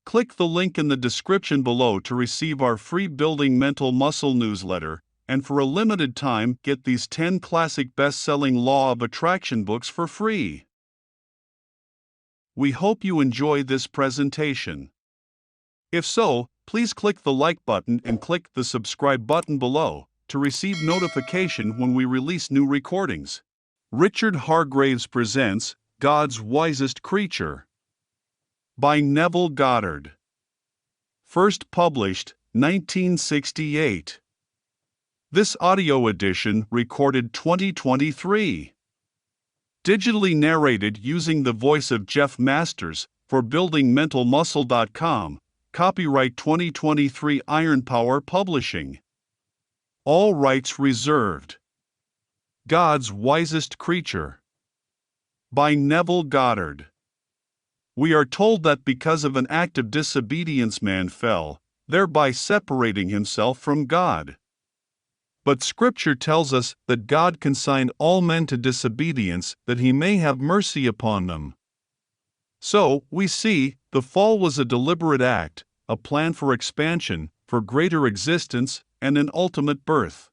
Click the link in the description below to receive our free Building Mental Muscle newsletter, and for a limited time, get these 10 classic best-selling Law of Attraction books for free. We hope you enjoy this presentation. If so, please click the like button and click the subscribe button below to receive notification when we release new recordings. Richard Hargraves presents God's Wisest Creature by Neville Goddard. First published 1968. This audio edition recorded 2023. Digitally narrated using the voice of Jeff Masters for buildingmentalmuscle.com. Copyright 2023 Iron Power Publishing. All rights reserved. God's Wisest Creature by Neville Goddard. We are told that because of an act of disobedience man fell, thereby separating himself from God. But Scripture tells us that God consigned all men to disobedience that he may have mercy upon them. So, we see, the fall was a deliberate act, a plan for expansion, for greater existence, and an ultimate birth.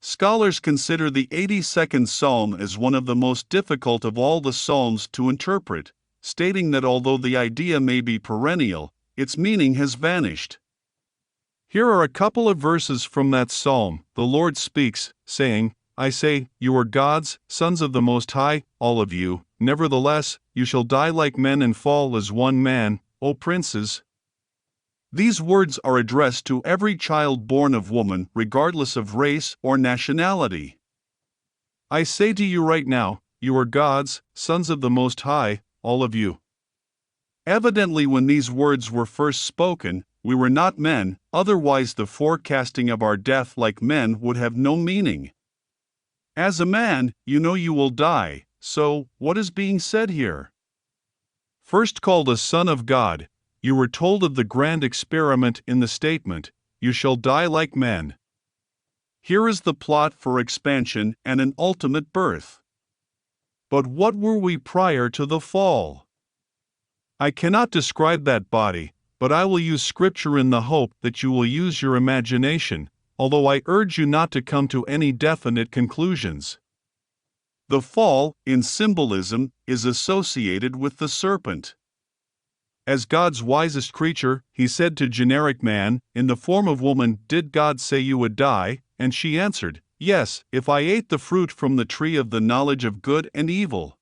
Scholars consider the 82nd Psalm as one of the most difficult of all the Psalms to interpret, stating that although the idea may be perennial, its meaning has vanished. Here are a couple of verses from that psalm. The Lord speaks, saying, I say, you are gods, sons of the Most High, all of you. Nevertheless, you shall die like men and fall as one man, O princes. These words are addressed to every child born of woman, regardless of race or nationality. I say to you right now, you are gods, sons of the Most High, all of you. Evidently, when these words were first spoken, we were not men, otherwise the forecasting of our death like men would have no meaning. As a man, you know you will die, so what is being said here? First called a son of God, you were told of the grand experiment in the statement, you shall die like men. Here is the plot for expansion and an ultimate birth. But what were we prior to the fall? I cannot describe that body, but I will use Scripture in the hope that you will use your imagination, although I urge you not to come to any definite conclusions. The fall, in symbolism, is associated with the serpent. As God's wisest creature, he said to generic man, in the form of woman, did God say you would die? And she answered, yes, if I ate the fruit from the tree of the knowledge of good and evil.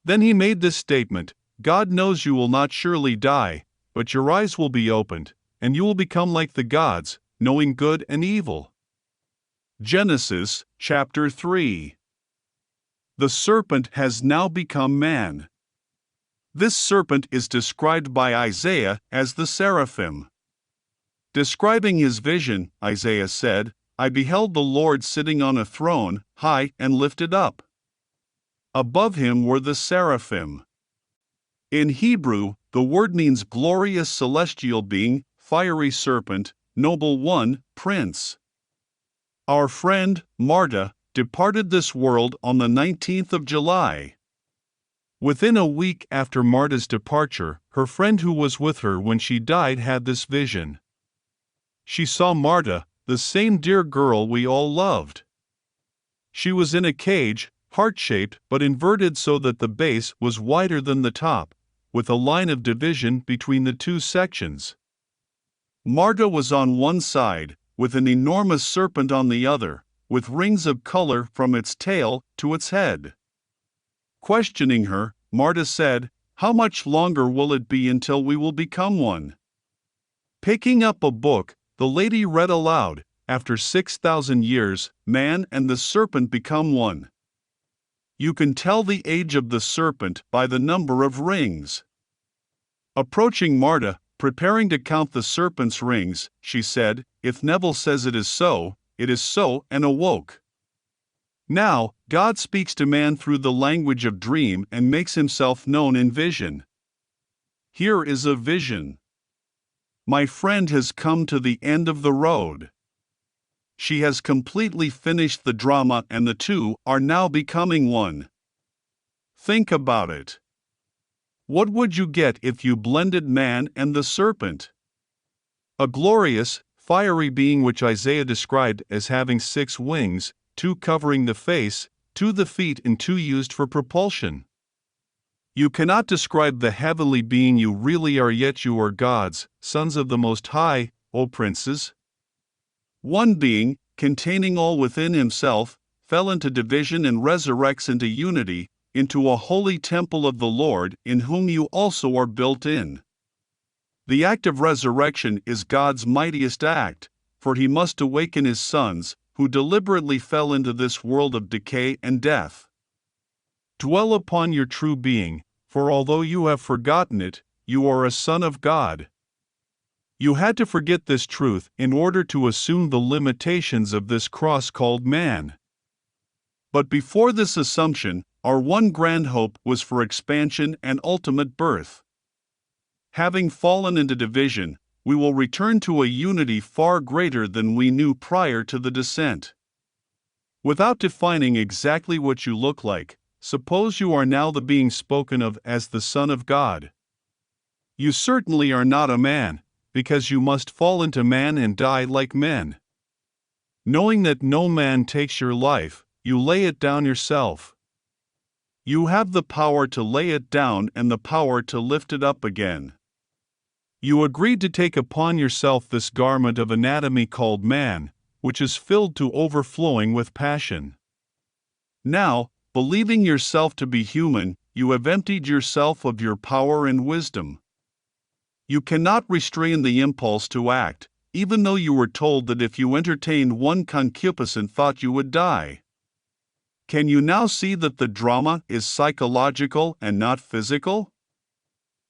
Then he made this statement, God knows you will not surely die, but your eyes will be opened, and you will become like the gods, knowing good and evil. Genesis chapter 3. The serpent has now become man. This serpent is described by Isaiah as the seraphim. Describing his vision, Isaiah said, I beheld the Lord sitting on a throne, high and lifted up. Above him were the seraphim. In Hebrew, the word means glorious celestial being, fiery serpent, noble one, prince. Our friend, Marta, departed this world on the 19th of July. Within a week after Marta's departure, her friend who was with her when she died had this vision. She saw Marta, the same dear girl we all loved. She was in a cage, heart-shaped but inverted so that the base was wider than the top, with a line of division between the two sections. Marta was on one side, with an enormous serpent on the other, with rings of color from its tail to its head. Questioning her, Marta said, how much longer will it be until we will become one? Picking up a book, the lady read aloud, after 6,000 years, man and the serpent become one. You can tell the age of the serpent by the number of rings. Approaching Marta, preparing to count the serpent's rings, she said, if Neville says it is so, and awoke. Now, God speaks to man through the language of dream and makes himself known in vision. Here is a vision. My friend has come to the end of the road. She has completely finished the drama and the two are now becoming one. Think about it. What would you get if you blended man and the serpent? A glorious, fiery being which Isaiah described as having 6 wings, 2 covering the face, 2 the feet, and 2 used for propulsion. You cannot describe the heavenly being you really are, yet you are gods, sons of the Most High, O princes. One being, containing all within himself, fell into division and resurrects into unity, into a holy temple of the Lord, in whom you also are built in. The act of resurrection is God's mightiest act, for he must awaken his sons, who deliberately fell into this world of decay and death. Dwell upon your true being, for although you have forgotten it, you are a son of God. You had to forget this truth in order to assume the limitations of this cross called man. But before this assumption, our one grand hope was for expansion and ultimate birth. Having fallen into division, we will return to a unity far greater than we knew prior to the descent. Without defining exactly what you look like, suppose you are now the being spoken of as the Son of God. You certainly are not a man, because you must fall into man and die like men. Knowing that no man takes your life, you lay it down yourself. You have the power to lay it down and the power to lift it up again. You agreed to take upon yourself this garment of anatomy called man, which is filled to overflowing with passion. Now, believing yourself to be human, you have emptied yourself of your power and wisdom. You cannot restrain the impulse to act, even though you were told that if you entertained one concupiscent thought you would die. Can you now see that the drama is psychological and not physical?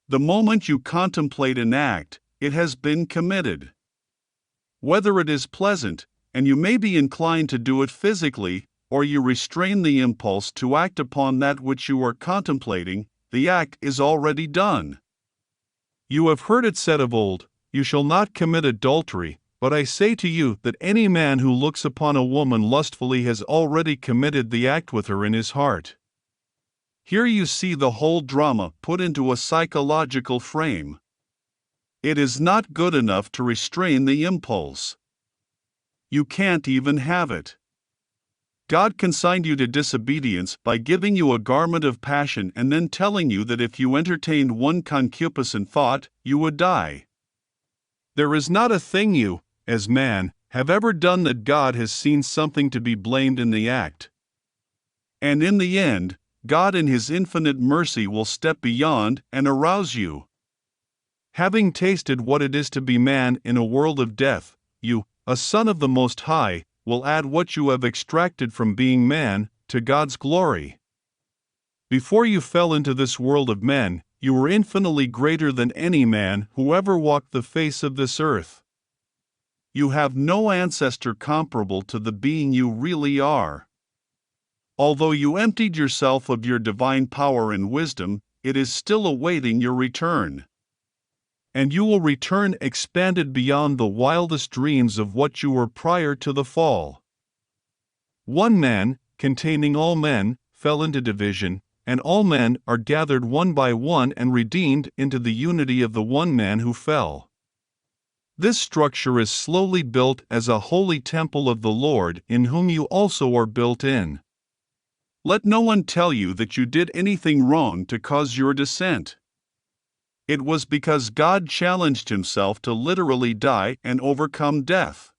The moment you contemplate an act, it has been committed. Whether it is pleasant, and you may be inclined to do it physically, or you restrain the impulse to act upon that which you are contemplating, the act is already done. You have heard it said of old, "You shall not commit adultery," but I say to you that any man who looks upon a woman lustfully has already committed the act with her in his heart. Here you see the whole drama put into a psychological frame. It is not good enough to restrain the impulse. You can't even have it. God consigned you to disobedience by giving you a garment of passion and then telling you that if you entertained one concupiscent thought, you would die. There is not a thing you, as man, have ever done that God has seen something to be blamed in the act. And in the end, God in His infinite mercy will step beyond and arouse you. Having tasted what it is to be man in a world of death, you, a son of the Most High, will add what you have extracted from being man to God's glory. Before you fell into this world of men, you were infinitely greater than any man who ever walked the face of this earth. You have no ancestor comparable to the being you really are. Although you emptied yourself of your divine power and wisdom, it is still awaiting your return. And you will return expanded beyond the wildest dreams of what you were prior to the fall. One man, containing all men, fell into division, and all men are gathered one by one and redeemed into the unity of the one man who fell. This structure is slowly built as a holy temple of the Lord, in whom you also are built in. Let no one tell you that you did anything wrong to cause your descent. It was because God challenged Himself to literally die and overcome death.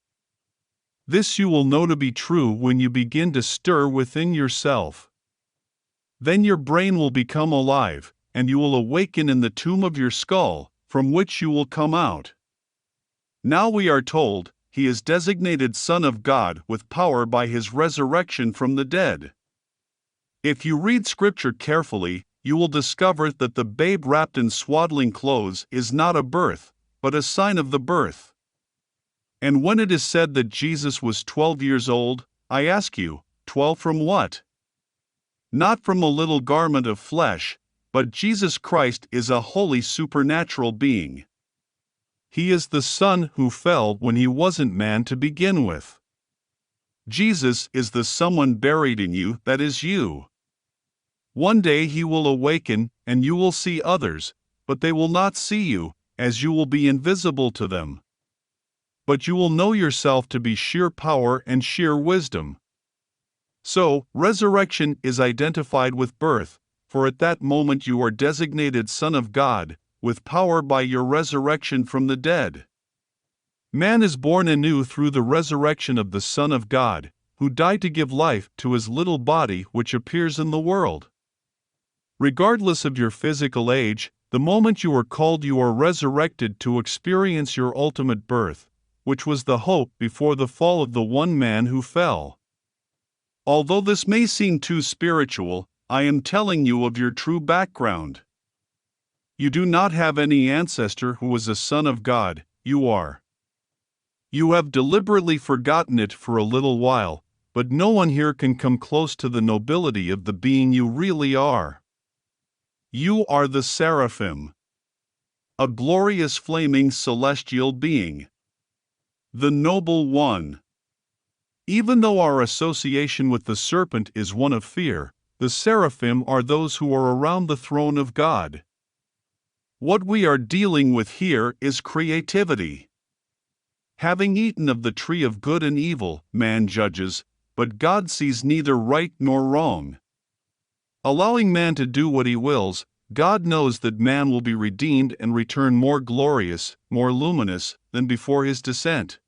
This you will know to be true when you begin to stir within yourself. Then your brain will become alive, and you will awaken in the tomb of your skull, from which you will come out. Now we are told, He is designated Son of God with power by His resurrection from the dead. If you read Scripture carefully, you will discover that the babe wrapped in swaddling clothes is not a birth, but a sign of the birth. And when it is said that Jesus was 12 years old, I ask you, 12 from what? Not from a little garment of flesh, but Jesus Christ is a holy supernatural being. He is the Son who fell when He wasn't man to begin with. Jesus is the someone buried in you that is you. One day he will awaken, and you will see others, but they will not see you, as you will be invisible to them. But you will know yourself to be sheer power and sheer wisdom. So, resurrection is identified with birth, for at that moment you are designated Son of God, with power by your resurrection from the dead. Man is born anew through the resurrection of the Son of God, who died to give life to his little body which appears in the world. Regardless of your physical age, the moment you are called you are resurrected to experience your ultimate birth, which was the hope before the fall of the one man who fell. Although this may seem too spiritual, I am telling you of your true background. You do not have any ancestor who was a son of God, you are. You have deliberately forgotten it for a little while, but no one here can come close to the nobility of the being you really are. You are the seraphim, a glorious flaming celestial being, the noble one. Even though our association with the serpent is one of fear, the seraphim are those who are around the throne of God. What we are dealing with here is creativity. Having eaten of the tree of good and evil, man judges, but God sees neither right nor wrong. Allowing man to do what he wills, God knows that man will be redeemed and return more glorious, more luminous, than before his descent.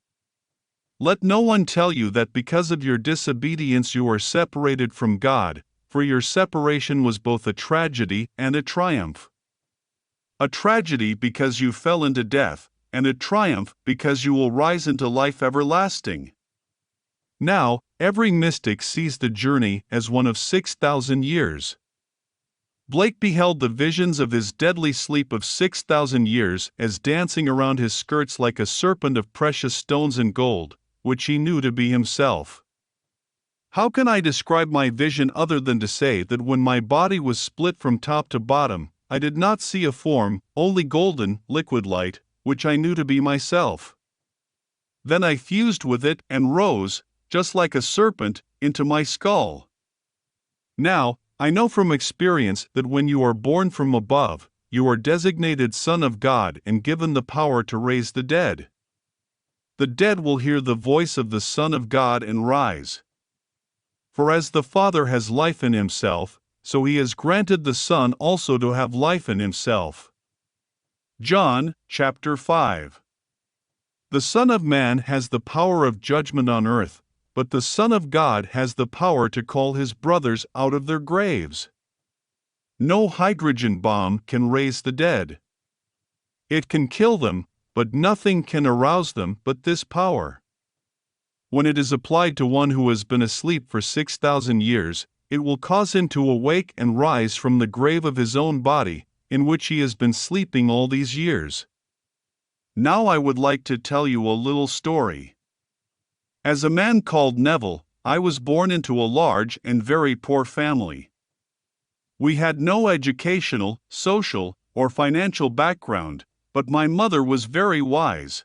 Let no one tell you that because of your disobedience you are separated from God, for your separation was both a tragedy and a triumph. A tragedy because you fell into death, and a triumph because you will rise into life everlasting. Now, every mystic sees the journey as one of 6,000 years. Blake beheld the visions of his deadly sleep of 6,000 years as dancing around his skirts like a serpent of precious stones and gold, which he knew to be himself. How can I describe my vision other than to say that when my body was split from top to bottom, I did not see a form, only golden, liquid light, which I knew to be myself. Then I fused with it and rose, just like a serpent, into my skull. Now, I know from experience that when you are born from above, you are designated Son of God and given the power to raise the dead. The dead will hear the voice of the Son of God and rise. For as the Father has life in himself, so he has granted the Son also to have life in himself. John, chapter 5. The Son of Man has the power of judgment on earth, but the Son of God has the power to call his brothers out of their graves. No hydrogen bomb can raise the dead. It can kill them, but nothing can arouse them but this power. When it is applied to one who has been asleep for 6,000 years, it will cause him to awake and rise from the grave of his own body, in which he has been sleeping all these years. Now I would like to tell you a little story. As a man called Neville, I was born into a large and very poor family. We had no educational, social, or financial background, but my mother was very wise.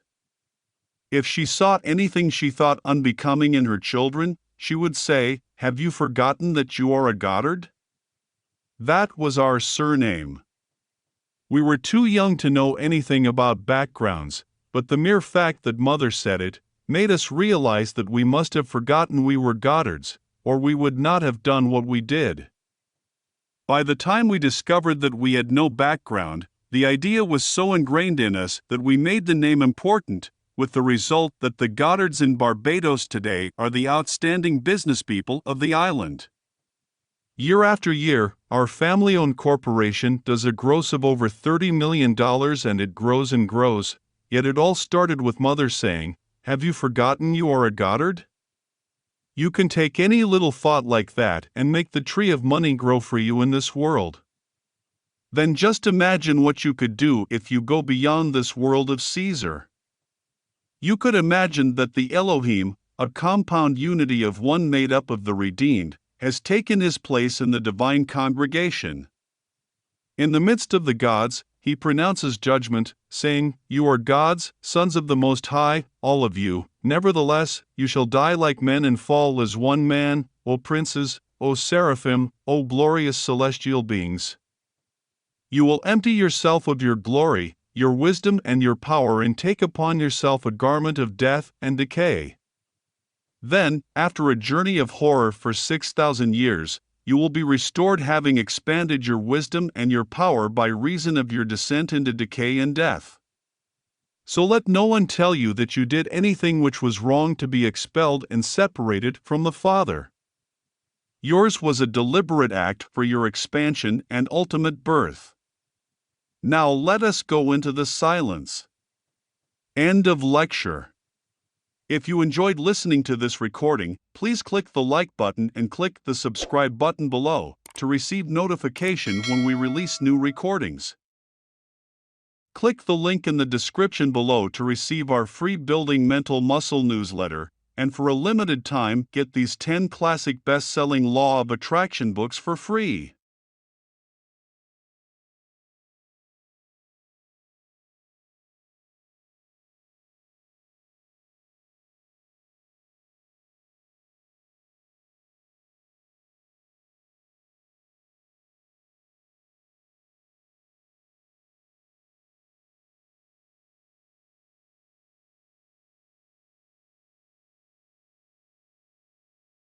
If she saw anything she thought unbecoming in her children, she would say, "Have you forgotten that you are a Goddard?" That was our surname. We were too young to know anything about backgrounds, but the mere fact that Mother said it made us realize that we must have forgotten we were Goddards, or we would not have done what we did. By the time we discovered that we had no background, the idea was so ingrained in us that we made the name important, with the result that the Goddards in Barbados today are the outstanding business people of the island. Year after year, our family-owned corporation does a gross of over $30 million and it grows and grows, yet it all started with Mother saying, "Have you forgotten you are a Goddard?" You can take any little thought like that and make the tree of money grow for you in this world. Then just imagine what you could do if you go beyond this world of Caesar. You could imagine that the Elohim, a compound unity of one made up of the redeemed, has taken his place in the divine congregation. In the midst of the gods, he pronounces judgment, saying, "You are gods, sons of the Most High, all of you. Nevertheless, you shall die like men and fall as one man, O princes, O seraphim, O glorious celestial beings. You will empty yourself of your glory, your wisdom and your power, and take upon yourself a garment of death and decay. Then, after a journey of horror for 6,000 years, you will be restored, having expanded your wisdom and your power by reason of your descent into decay and death. So let no one tell you that you did anything which was wrong to be expelled and separated from the Father. Yours was a deliberate act for your expansion and ultimate birth. Now let us go into the silence. End of lecture. If you enjoyed listening to this recording, please click the like button and click the subscribe button below to receive notification when we release new recordings. Click the link in the description below to receive our free Building Mental Muscle newsletter, and for a limited time get these 10 classic best-selling Law of Attraction books for free.